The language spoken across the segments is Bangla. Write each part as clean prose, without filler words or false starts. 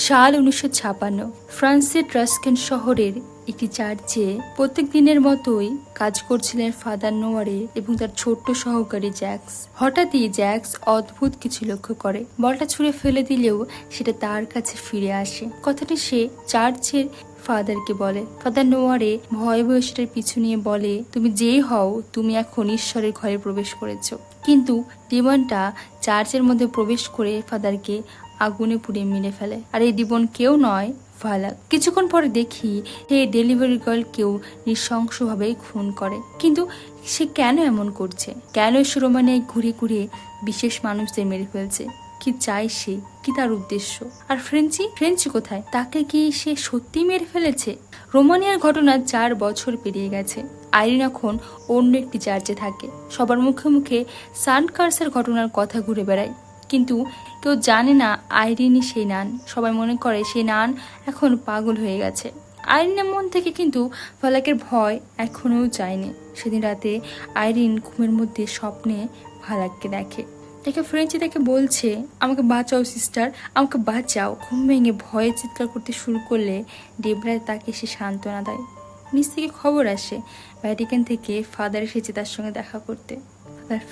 সাল 1956 ফ্রান্সের ট্রাস্কেন শহরের একটি চার্চে প্রত্যেক দিনের মতোই কাজ করছিলেন ফাদার নোয়ারে এবং তার ছোট্ট সহকারী জ্যাক্স। হঠাৎই জ্যাক্স অদ্ভুত কিছু লক্ষ্য করে। বলটা ছুঁড়ে ফেলে দিলেও সেটা তার কাছে ফিরে আসে। কথাটি সে চার্চের ফাদারকে বলে। ফাদার নোয়ারে ভয়ে ভয়ে সেটার পিছু নিয়ে বলে, তুমি যেই হও, তুমি এখন ঈশ্বরের ঘরে প্রবেশ করেছো। কিন্তু ডিমনটা চার্চের মধ্যে প্রবেশ করে ফাদারকে আগুনে পুড়িয়ে মেরে ফেলে। আর এই ডিমন কেউ নয়, ভালাক। কিছুক্ষণ পরে দেখি এই ডেলিভারি গার্ল কেউ নৃশংসভাবে খুন করে। কিন্তু সে কেন এমন করছে? কেন সে রোমানিয়ায় ঘুরে ঘুরে বিশেষ মানুষদের মেরে ফেলছে? কি চাই সে? কি তার উদ্দেশ্য? আর ফ্রেঞ্চি কোথায়? তাকে কি সে সত্যি মেরে ফেলেছে? রোমানিয়ার ঘটনা 4 বছর পেরিয়ে গেছে। আইরিন এখন অন্য একটি চার্চে থাকে। সবার মুখে মুখে সান্ট কার্সের ঘটনার কথা ঘুরে বেড়ায়, কিন্তু কেউ জানে না আইরিনই সেই নান। সবাই মনে করে সেই নান এখন পাগল হয়ে গেছে। আইরিনের মন থেকে কিন্তু ফালাকের ভয় এখনও যায়নি। সেদিন রাতে আইরিন ঘুমের মধ্যে স্বপ্নে ফালাককে দেখে। ফ্রেঞ্চি তাকে বলছে, আমাকে বাঁচাও সিস্টার, আমাকে বাঁচাও। ঘুম ভেঙে ভয়ে চিৎকার করতে শুরু করলে ডেবরা তাকে সে সান্ত্বনা দেয়। নিচ থেকে খবর আসে ভ্যাটিকান থেকে ফাদার এসেছে তার সঙ্গে দেখা করতে।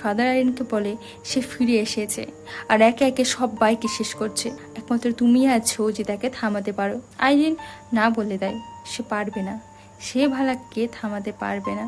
ফাদার আইরিনকে বলে সে ফিরে এসেছে আর একে একে সব বাইকে শেষ করছে। একমাত্র তুমি আছো যে তাকে থামাতে পারো। আইরিন না বলে দেয়, সে পারবে না, সে ভালাককে থামাতে পারবে না।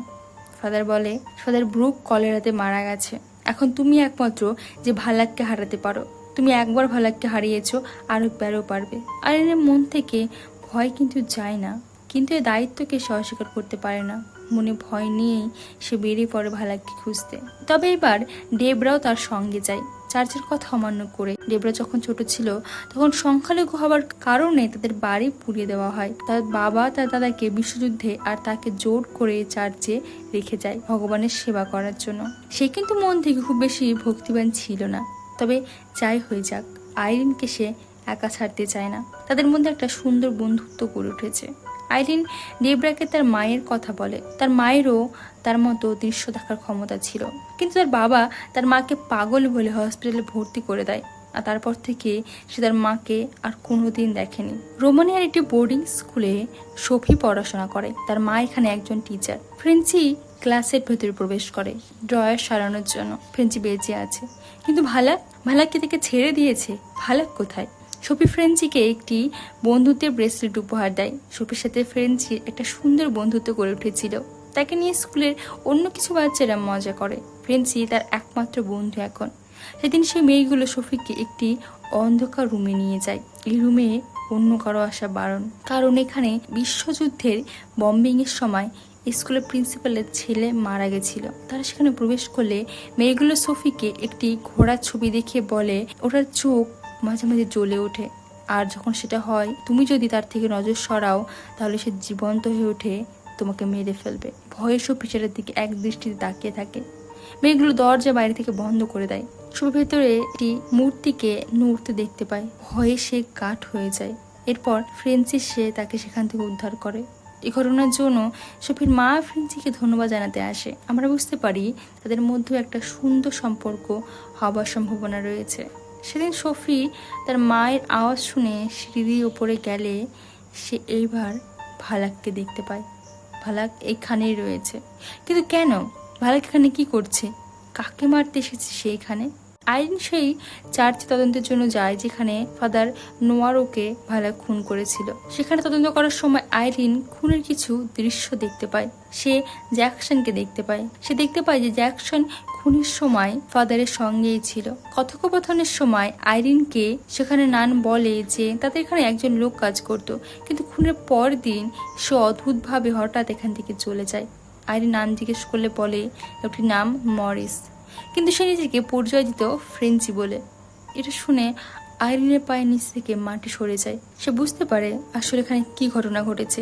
ফাদার বলে, ফাদার ব্রুক কলেরাতে মারা গেছে। এখন তুমি একমাত্র যে ভালাককে হারাতে পারো। তুমি একবার ভালাককে হারিয়েছো, আর একবারও পারবে। আইরিনের মন থেকে ভয় কিন্তু যায় না, কিন্তু এই দায়িত্বকে সে অস্বীকার করতে পারে না। মনে ভয় নিয়েই সে বেরিয়ে পড়ে ভালাককে খুঁজতে। তবে এবার ডেবরাও তার সঙ্গে যায়, চার্চের কথা অমান্য করে। ডেবরা যখন ছোট ছিল তখন সংখ্যালঘু হওয়ার কারণে তাদের বাড়ি পুড়িয়ে দেওয়া হয়। তার বাবা তার দাদাকে বিশ্বযুদ্ধে আর তাকে জোর করে চার্চে রেখে যায় ভগবানের সেবা করার জন্য। সে কিন্তু মন থেকে খুব বেশি ভক্তিবান ছিল না। তবে যাই হয়ে যাক, আইরিনকে সে একা ছাড়তে চায় না। তাদের মধ্যে একটা সুন্দর বন্ধুত্ব গড়ে উঠেছে। আইরিন ডেবরাকে তার মায়ের কথা বলে। তার মায়েরও তার মতো দৃশ্য দেখার ক্ষমতা ছিল, কিন্তু তার বাবা তার মাকে পাগল বলে হসপিটালে ভর্তি করে দেয়। আর তারপর থেকে সে তার মাকে আর কোনোদিন দেখেনি। রোমানিয়ার একটি বোর্ডিং স্কুলে সফি পড়াশোনা করে। তার মা এখানে একজন টিচার। ফ্রেঞ্চি ক্লাসের ভেতরে প্রবেশ করে ড্রয়ার সারানোর জন্য। ফ্রেঞ্চি বেঁচে আছে, কিন্তু ভালাককে থেকে ছেড়ে দিয়েছে। ভালাক কোথায়? সফি ফ্রেঞ্চিকে একটি বন্ধুত্বের ব্রেসলেট উপহার দেয়। সফির সাথে ফ্রেঞ্চির একটা সুন্দর বন্ধুত্ব গড়ে উঠেছিল। তাকে নিয়ে স্কুলের অন্য কিছু বাচ্চারা মজা করে। ফ্রেঞ্চি তার একমাত্র বন্ধু এখন। সেদিন সেই মেয়েগুলো সফিকে একটি অন্ধকার রুমে নিয়ে যায়। এই রুমে অন্য কারো আসা বারণ, কারণ এখানে বিশ্বযুদ্ধের বম্বিং এর সময় স্কুলের প্রিন্সিপালের ছেলে মারা গেছিল। তারা সেখানে প্রবেশ করলে মেয়েগুলো সফিকে একটি ঘোড়ার ছবি দেখিয়ে বলে ওটার চোখ মাঝে মাঝে জ্বলে ওঠে, আর যখন সেটা হয় তুমি যদি তার থেকে নজর সরাও তাহলে সে জীবন্ত হয়ে ওঠে, তোমাকে মেরে ফেলবে। ভয়ে সফি সেটার দিকে এক দৃষ্টিতে তাকিয়ে থাকে। মেয়েগুলো দরজা বাইরে থেকে বন্ধ করে দেয়। সফি ভেতরে একটি মূর্তিকে নড়তে দেখতে পায়। ভয়ে সে কাঠ হয়ে যায়। এরপর ফ্রেঞ্চি সে তাকে সেখান থেকে উদ্ধার করে। এই ঘটনার জন্য সফির মা ফ্রেঞ্চিকে ধন্যবাদ জানাতে আসে। আমরা বুঝতে পারি তাদের মধ্যে একটা সুন্দর সম্পর্ক হবার সম্ভাবনা রয়েছে। সেদিন সফি তার মায়ের আওয়াজ শুনে সিঁড়ির ওপরে গেলে সে এইবার ভালাককে দেখতে পায়। ভালাক এখানেই রয়েছে, কিন্তু কেন? ভালাক এখানে কি করছে? কাকে মারতে এসেছে সে এখানে? আইরিন সেই চার্চে তদন্তের জন্য যায় যেখানে ফাদার নোয়ারোকে ভালাক খুন করেছিল। সেখানে তদন্ত করার সময় আইরিন খুনের কিছু দৃশ্য দেখতে পায়। সে জ্যাকসনকে দেখতে পায়। সে দেখতে পায় যে জ্যাকসন খুনের সময় ফাদারের সঙ্গেই ছিল। কথোপকথনের সময় আইরিনকে সেখানে নান বলে যে তাদের এখানে একজন লোক কাজ করত, কিন্তু খুনের পর দিন সে অদ্ভুতভাবে হঠাৎ এখান থেকে চলে যায়। আইরিন নাম জিজ্ঞেস করলে বলে লোকটির নাম মরিস, কিন্তু সে নিজেকে পরিচয় দিত ফ্রেঞ্চি বলে। এটা শুনে আইরিনের পায়ের নিচ থেকে মাটি সরে যায়। সে বুঝতে পারে আসলে এখানে কি ঘটনা ঘটেছে।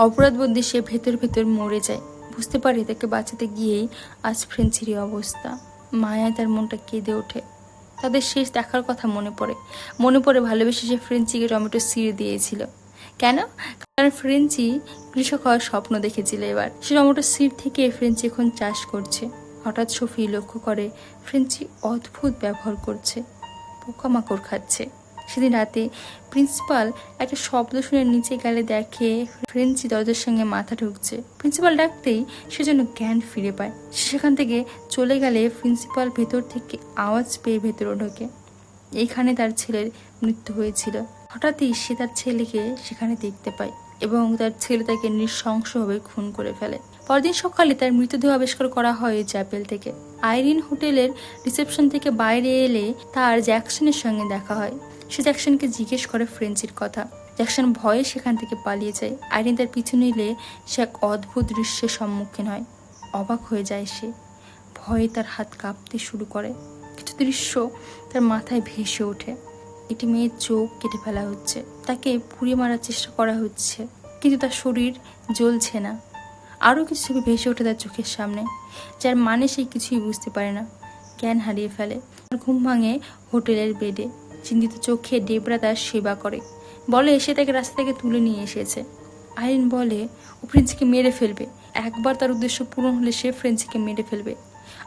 অপরাধবোধে সে ভেতর ভেতর মরে যায়। বুঝতে পারে তাকে বাঁচাতে গিয়েই আজ ফ্রেঞ্চির অবস্থা। মায়ায় তার মনটা কেঁদে ওঠে। তাদের শেষ দেখার কথা মনে পড়ে ভালোবেসে সে ফ্রেঞ্চিকে টমেটো সিঁড়ে দিয়েছিল। কেন? কারণ ফ্রেঞ্চি কৃষক হওয়ার স্বপ্ন দেখেছিল। এবার সে টমেটো সিঁড় থেকে ফ্রেঞ্চি এখন চাষ করছে। হঠাৎ সফি লক্ষ্য করে ফ্রেঞ্চি অদ্ভুত ব্যবহার করছে। পোকামাকড় খাচ্ছে। সেদিন রাতে প্রিন্সিপাল একটা শব্দ শুনে নিচে গেলে দেখে ফ্রেঞ্চি দরজার সঙ্গে মাথা ঢুকছে। প্রিন্সিপাল ডাকতেই সে যেন জ্ঞান ফিরে পায়। সেখান থেকে চলে গেলে প্রিন্সিপাল ভেতর থেকে আওয়াজ পেয়ে ভেতরে ঢোকে। এইখানে তার ছেলের মৃত্যু হয়েছিল। হঠাৎই সে তার ছেলেকে সেখানে দেখতে পায় এবং তার ছেলে তাকে নৃশংসভাবে খুন করে ফেলে। পরদিন সকালে তার মৃতদেহ আবিষ্কার করা হয় ওই চ্যাপেল থেকে। আইরিন হোটেলের রিসেপশন থেকে বাইরে এলে তার জ্যাকসনের সঙ্গে দেখা হয়। সে জ্যাকসনকে জিজ্ঞেস করে ফ্রেঞ্চির কথা। জ্যাকসন ভয়ে সেখান থেকে পালিয়ে যায়। আইরিন তার পিছু নিলে সে এক অদ্ভুত দৃশ্যের সম্মুখীন হয়। অবাক হয়ে যায় সে। ভয়ে তার হাত কাঁপতে শুরু করে। কিছু দৃশ্য তার মাথায় ভেসে ওঠে। একটি মেয়ের চোখ কেটে ফেলা হচ্ছে, তাকে পুড়িয়ে মারার চেষ্টা করা হচ্ছে, কিন্তু তার শরীর জ্বলছে না। আরও কিছু ছবি ভেসে ওঠে তার চোখের সামনে, যার মানে সে কিছুই বুঝতে পারে না। জ্ঞান হারিয়ে ফেলে। ঘুম ভাঙে হোটেলের বেডে। চিন্তিত চোখে ডেবরা তার সেবা করে, বলে সে তাকে রাস্তা থেকে তুলে নিয়ে এসেছে। আইরিন বলে ও ফ্রেঞ্চিকে মেরে ফেলবে। একবার তার উদ্দেশ্য পূরণ হলে সে ফ্রেঞ্চিকে মেরে ফেলবে।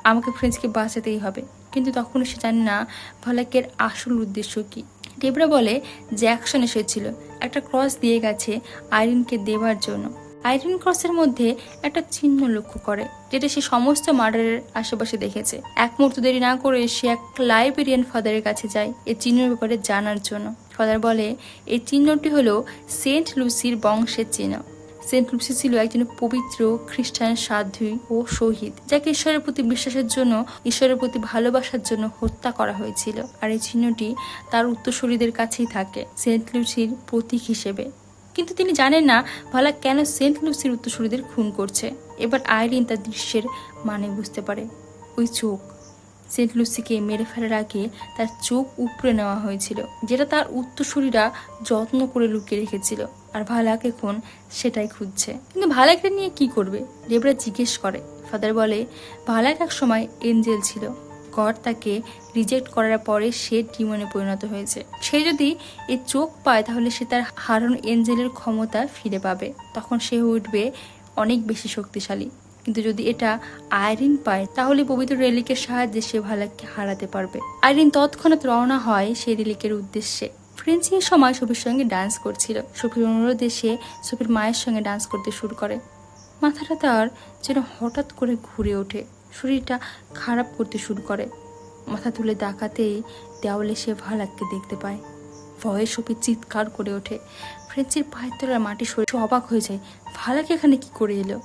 আমাকে ফ্রেঞ্চকে বাঁচাতেই হবে। কিন্তু তখনও সে জানে না ভালাকের আসল উদ্দেশ্য কি। ডেবরা বলে জ্যাকসন এসেছিল, একটা ক্রস দিয়ে গেছে আইরিনকে দেওয়ার জন্য। আইরিন ক্রসের মধ্যে একটা চিহ্ন লক্ষ্য করে, যেটা সে সমস্ত মার্ডারের আশেপাশে দেখেছে। এক মুহূর্ত দেরি না করে সে এক লাইবেরিয়ান ফাদারের কাছে যায় এই চিহ্নের ব্যাপারে জানার জন্য। ফাদার বলে এই চিহ্নটি হলো সেন্ট লুসির বংশের চিহ্ন। সেন্ট লুসি ছিল একজন পবিত্র খ্রিস্টান সাধু ও শহীদ, যাকে ঈশ্বরের প্রতি বিশ্বাসের জন্য, ঈশ্বরের প্রতি ভালোবাসার জন্য হত্যা করা হয়েছিল। আর এই চিহ্নটি তার উত্তরসূরিদের কাছেই থাকে সেন্ট লুসির প্রতীক হিসেবে। কিন্তু তিনি জানেন না ভালা কেন সেন্ট লুসির উত্তরসূরিদের খুন করছে। এবার আইরিন তার দৃশ্যের মানে বুঝতে পারে। ওই চোখ, সেন্ট লুসিকে মেরে ফেলার আগে তার চোখ উপড়ে নেওয়া হয়েছিল, যেটা তার উত্তরসূরিরা যত্ন করে লুকিয়ে রেখেছিল। আর ভালাক এখন সেটাই খুঁজছে। কিন্তু ভালাককে নিয়ে কি করবে? ডেবরা জিজ্ঞেস করে। ফাদার বলে ভালাক এক সময় এঞ্জেল ছিল। গড তাকে রিজেক্ট করার পরে সে ডিমনে পরিণত হয়েছে। সে যদি এই চোখ পায় তাহলে সে তার হারানো এঞ্জেলের ক্ষমতা ফিরে পাবে। তখন সে উঠবে অনেক বেশি শক্তিশালী। কিন্তু যদি এটা আইরিন পায় তাহলে পবিত্র রেলিকের সাহায্যে সে ভালাককে হারাতে পারবে। আইরিন তৎক্ষণাৎ রওনা হয় সেই রেলিকের উদ্দেশ্যে। ফ্রেঞ্চি এই সময় সফির সঙ্গে ডান্স করছিল। সফির অনুরোধে সে সফির মায়ের সঙ্গে ডান্স করতে শুরু করে। মাথাটা তার যেন হঠাৎ করে ঘুরে ওঠে, শরীরটা খারাপ করতে শুরু করে। মাথা তুলে তাকাতেই দেওয়ালে সে ভালাককে দেখতে পায়। ভয়ে সফি চিৎকার করে ওঠে। ফ্রেঞ্চির পায়ের তলার মাটি সরে অবাক হয়ে যায়। ভালাক এখানে কি করে এলো?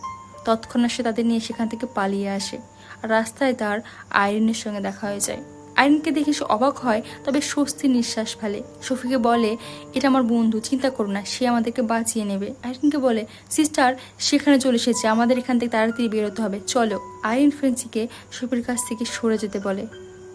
তৎক্ষণাৎ সে তাদের নিয়ে সেখান থেকে পালিয়ে আসে। আর রাস্তায় তার আইরিনের সঙ্গে দেখা হয়ে যায়। আইরিনকে দেখে সে অবাক হয়, তবে স্বস্তির নিঃশ্বাস ফেলে। সফিকে বলে এটা আমার বন্ধু, চিন্তা করো না, সে আমাদেরকে বাঁচিয়ে নেবে। আইরিনকে বলে সিস্টার সেখানে চলে এসেছে, আমাদের এখান থেকে তাড়াতাড়ি বেরোতে হবে, চলো। আইরিন ফ্রেঞ্চিকে সফির কাছ থেকে সরে যেতে বলে।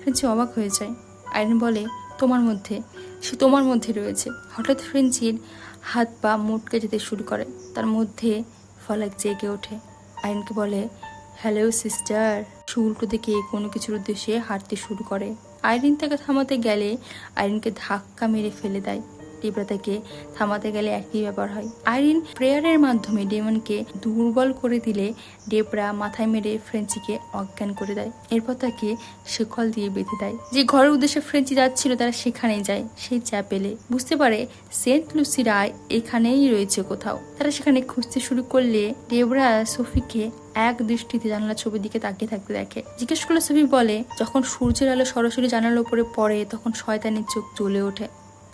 ফ্রেঞ্চি অবাক হয়ে যায়। আইরিন বলে তোমার মধ্যে, সে তোমার মধ্যে রয়েছে। হঠাৎ ফ্রেঞ্চির হাত পা মুটকে যেতে শুরু করে। তার মধ্যে ফলাক জেগে ওঠে। আইরিনকে বলে হ্যালো সিস্টার। সে উল্টো দিকে কোনো কিছুর উদ্দেশ্যে হাঁটতে শুরু করে। আইরিন তাকে থামাতে গেলে আইরিনকে ধাক্কা মেরে ফেলে দেয়। ডেবরা তাকে থামাতে গেলে একই ব্যাপার হয়। আইরিন প্রেয়ারের মাধ্যমে ডেমনকে দুর্বল করে দিলে ডেবরা মাথায় মেরে ফ্রেঞ্চিকে অজ্ঞান করে দেয়। এরপর তাকে শিকল দিয়ে বেঁধে দেয়। যে ঘরের উদ্দেশ্যে ফ্রেঞ্চি যাচ্ছিল তারা সেখানেই যায়, সেই চ্যাপেলে। বুঝতে পারে সেন্ট লুসি রায় এখানেই রয়েছে কোথাও। তারা সেখানে খুঁজতে শুরু করলে ডেবরা সফিকে এক দৃষ্টিতে জানালা ছবির দিকে তাকিয়ে থাকতে দেখে। জিজ্ঞেস করলে সফি বলে যখন সূর্যের আলো সরাসরি জানালার উপরে পড়ে তখন শয়তানের চোখ জ্বলে ওঠে।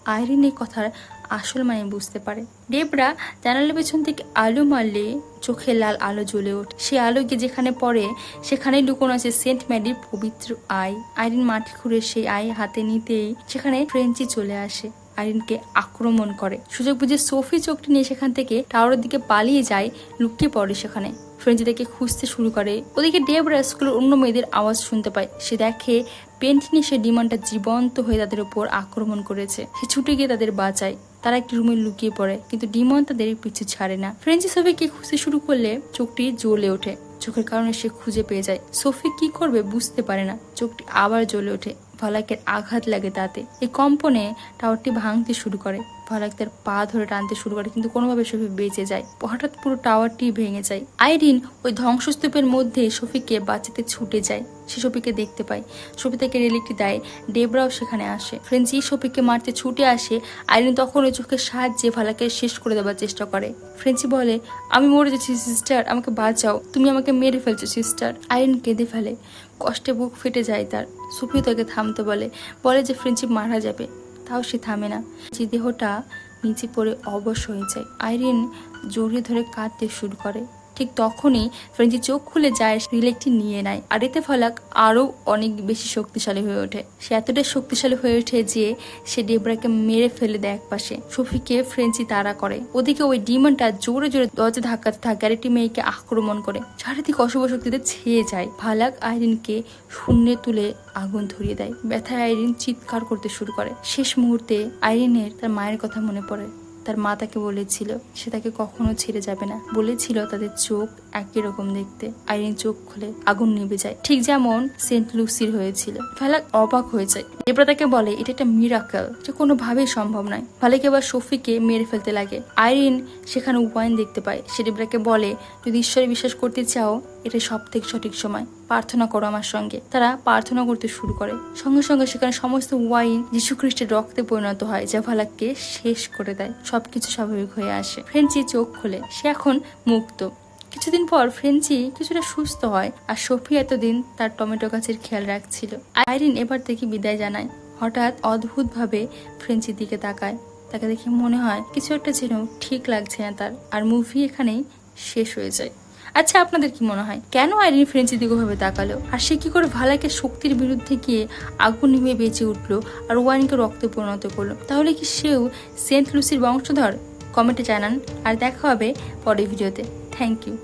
আইরিন এই কথার আসল মানে বুঝতে পারে। ডেবরা জানালার পেছন থেকে আলো মারলে চোখে লাল আলো জ্বলে ওঠে। সে আলো গিয়ে যেখানে পড়ে সেখানেই লুকোনো আছে সেন্ট ম্যারির পবিত্র আই। আইরিন মাটি খুঁড়ে সেই আই হাতে নিতেই সেখানে ফ্রেঞ্চি চলে আসে, আইরিনকে আক্রমণ করে। সুযোগ বুঝে সফি চোখটি নিয়ে সেখান থেকে টাওয়ারের দিকে পালিয়ে যায়, লুকিয়ে পড়ে সেখানে। ফ্রেঞ্চি তাকে খুঁজতে শুরু করে। ওদিকে ডেবরা স্কুলের অন্য মেয়েদের আওয়াজ শুনতে পায়। সে দেখে পেন্টিনি সে ডিমান্ডটা জীবন্ত হয়ে তাদের উপর আক্রমণ করেছে। সে ছুটে গিয়ে তাদের বাঁচায়। তারা একটি রুমে লুকিয়ে পড়ে, কিন্তু ডিমন তাদের পিছু ছাড়ে না। ফ্রেঞ্চি সফিকে খুঁজতে শুরু করলে চোখটি জ্বলে ওঠে। চোখের কারণে সে খুঁজে পেয়ে যায়। সফি কি করবে বুঝতে পারে না। চোখটি আবার জ্বলে ওঠে। ভালাকের আঘাত লাগে তাতে। এই কম্পনে টাওয়ারটি ভাঙতে শুরু করে। ভালাক তার পা ধরে টানতে শুরু করে, কিন্তু কোনোভাবে সফি বেঁচে যায়। হঠাৎ পুরো টাওয়ারটি ভেঙে যায়। আইরিন ওই ধ্বংসস্তূপের মধ্যে সফিকে বাঁচাতে ছুটে যায়। সে সোফিকে দেখতে পায়। সোফি তাকে রিলিকটি দেয়। ডেবরাও সেখানে আসে। ফ্রেঞ্চি সোফিকে মারতে ছুটে আসে। আইরিন তখন ওই চোখের সাহায্যে ভালাকে শেষ করে দেওয়ার চেষ্টা করে। ফ্রেঞ্চি বলে, আমি মরে যাচ্ছি সিস্টার, আমাকে বাঁচাও, তুমি আমাকে মেরে ফেলছো সিস্টার। আইরিন কেঁদে ফেলে, কষ্টে বুক ফেটে যায় তার। সোফিও তাকে থামতে বলে যে ফ্রেঞ্চি মারা যাবে, তাও সে থামে না। যে দেহটা নিচে পড়ে অবশ হয়ে যায়। আইরিন জড়িয়ে ধরে কাঁদতে শুরু করে। ঠিক তখনই ফ্রেঞ্চি চোখ খুলে যায়, রিলেকটি নিয়ে নেয়। আর এতে ফালাক আরো অনেক বেশি শক্তিশালী হয়ে ওঠে। সে এতটাই শক্তিশালী হয়ে ওঠে যে সে ডেবরাকে মেরে ফেলে দেয় একপাশে। সোফিকে ফ্রেঞ্চি তাড়া করে। ওদিকে ওই ডিমনটা জোরে জোরে দরজা ধাক্কাতে থাকে আর একটি মেয়েকে আক্রমণ করে। চারিদিকে অশুভ শক্তিতে ছেয়ে যায়। ফালাক আইরিনকে শূন্যে তুলে আগুন ধরিয়ে দেয়। ব্যথায় আইরিন চিৎকার করতে শুরু করে। শেষ মুহূর্তে আইরিনের তার মায়ের কথা মনে পড়ে। তার মা তাকে বলেছিল সে তাকে কখনো ছেড়ে যাবে না, বলেছিল তাদের চোখ একই রকম দেখতে। আইরিন চোখ খুলে আগুন নিভে যায়, ঠিক যেমন সেন্ট লুসির হয়েছিল। ফালাক অবাক হয়ে যায়। ডেবরা তাকে বলে এটা একটা মিরাকেল, এটা কোনোভাবেই সম্ভব নয়। ফালাক এবার সোফিকে মেরে ফেলতে লাগে। আইরিন সেখানে ওয়াইন দেখতে পায়। সে ডেবরাকে বলে, যদি ঈশ্বরে বিশ্বাস করতে চাও এটা সব থেকে সঠিক সময়, প্রার্থনা করো আমার সঙ্গে। তারা প্রার্থনা করতে শুরু করে। সঙ্গে সঙ্গে সেখানে সমস্ত ওয়াইন যীশু খ্রিস্টের রক্তে পরিণত হয়, যা ফালাককে শেষ করে দেয়। সবকিছু স্বাভাবিক হয়ে আসে। ফ্রেঞ্চি চোখ খোলে, সে এখন মুক্ত। কিছুদিন পর ফ্রেঞ্চি কিছুটা সুস্থ হয় আর সোফি এতদিন তার টমেটো গাছের খেয়াল রাখছিল। আইরিন এবার থেকে বিদায় জানায়। হঠাৎ অদ্ভুতভাবে ফ্রেঞ্চির দিকে তাকায়। তাকে দেখে মনে হয় কিছু একটা যেন ঠিক লাগছে না তার। আর মুভি এখানেই শেষ হয়ে যায়। আচ্ছা, আপনাদের কি মনে হয় কেন আইরিন ফ্রেঞ্চির দিকে ভাবে তাকালো? আর সে কি করে ভালাকে শক্তির বিরুদ্ধে গিয়ে আগুন নিভে বেঁচে উঠলো আর ওয়াইনকে রক্তে পরিণত করলো? তাহলে কি সেও সেন্ট লুসির বংশধর? কমেন্টে জানান। আর দেখা হবে পরের ভিডিওতে। Thank you.